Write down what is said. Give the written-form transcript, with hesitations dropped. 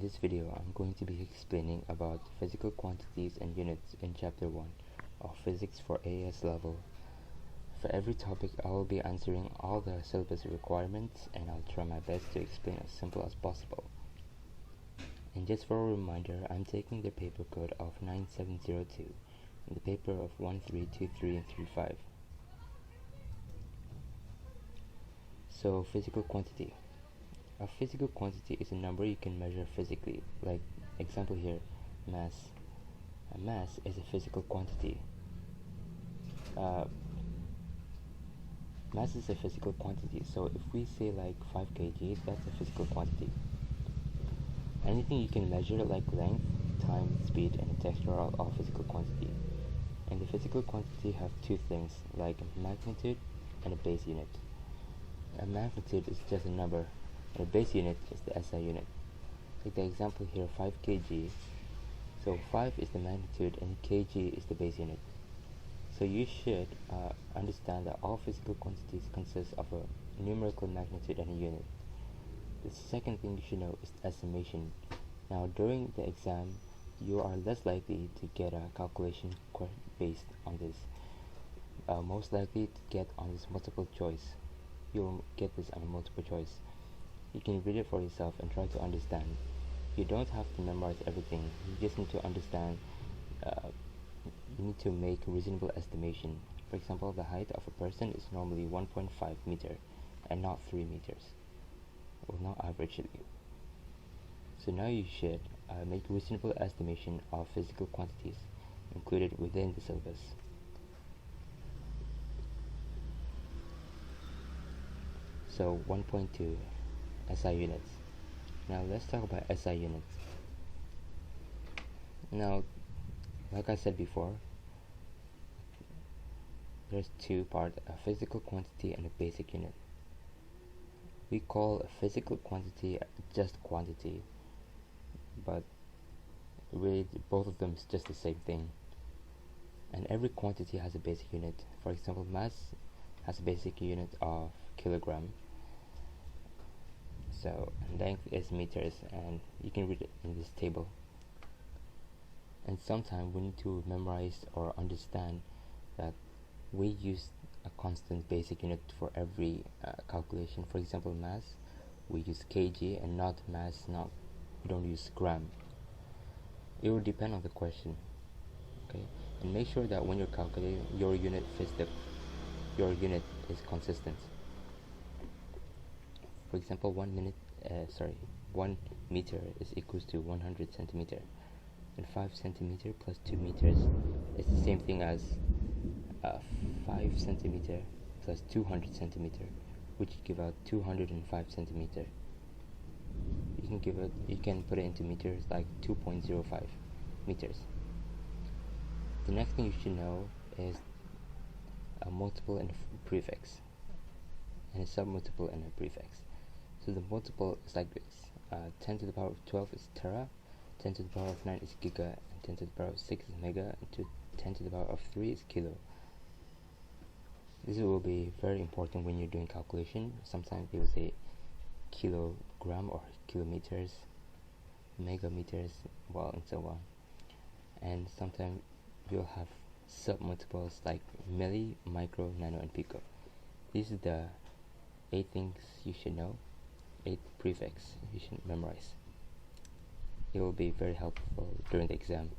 this video, I'm going to be explaining about physical quantities and units in Chapter 1 of Physics for AS level. For every topic, I will be answering all the syllabus requirements, and I'll try my best to explain as simple as possible. And just for a reminder, I'm taking the paper code of 9702 and the paper of 1323 and 35. So, physical quantity. A physical quantity is a number you can measure physically. Like example here, mass. A mass is a physical quantity. Mass is a physical quantity. So if we say like 5 kg, that's a physical quantity. Anything you can measure like length, time, speed, and texture are all physical quantity. And the physical quantity have two things, like a magnitude and a base unit. A magnitude is just a number, and a base unit is the SI unit. Take the example here, 5 kg. So 5 is the magnitude and kg is the base unit. So you should understand that all physical quantities consist of a numerical magnitude and a unit. The second thing you should know is estimation. Now during the exam, you are less likely to get a calculation based on this. Most likely to get on this multiple choice. You'll get this on a multiple choice. You can read it for yourself and try to understand. You don't have to memorize everything. You just need to understand. You need to make a reasonable estimation. For example, the height of a person is normally 1.5 meter and not 3 meters. Well, not averagely. So now you should make a reasonable estimation of physical quantities included within the syllabus. So 1.2 SI units. Now let's talk about SI units. Now, like I said before, there's two parts, a physical quantity and a basic unit. We call a physical quantity just quantity, but really both of them is just the same thing. And every quantity has a basic unit. For example, mass has a basic unit of kilogram. So length is meters, and you can read it in this table. And sometimes we need to memorize or understand that we use a constant basic unit for every calculation. For example, mass, we use kg and not mass, we don't use gram. It will depend on the question. Okay, and make sure that when you're calculating, your unit is consistent. For example, 1 meter is equals to 100 centimeter, and 5 centimeter plus 2 meters is the same thing as 5 centimeter plus 200 centimeter, which give out 205 centimeter. You can put it into meters like 2.05 meters. The next thing you should know is a multiple and a prefix, and a submultiple and a prefix. So the multiple is like this. 10 to the power of 12 is tera, 10 to the power of 9 is giga, and 10 to the power of 6 is mega, and 10 to the power of 3 is kilo. This will be very important when you're doing calculation. Sometimes they will say kilogram or kilometers, megameters, and so on. And sometimes you'll have submultiples like milli, micro, nano, and pico. These are the 8 things you should know, 8 prefix you should memorize. It will be very helpful during the exam.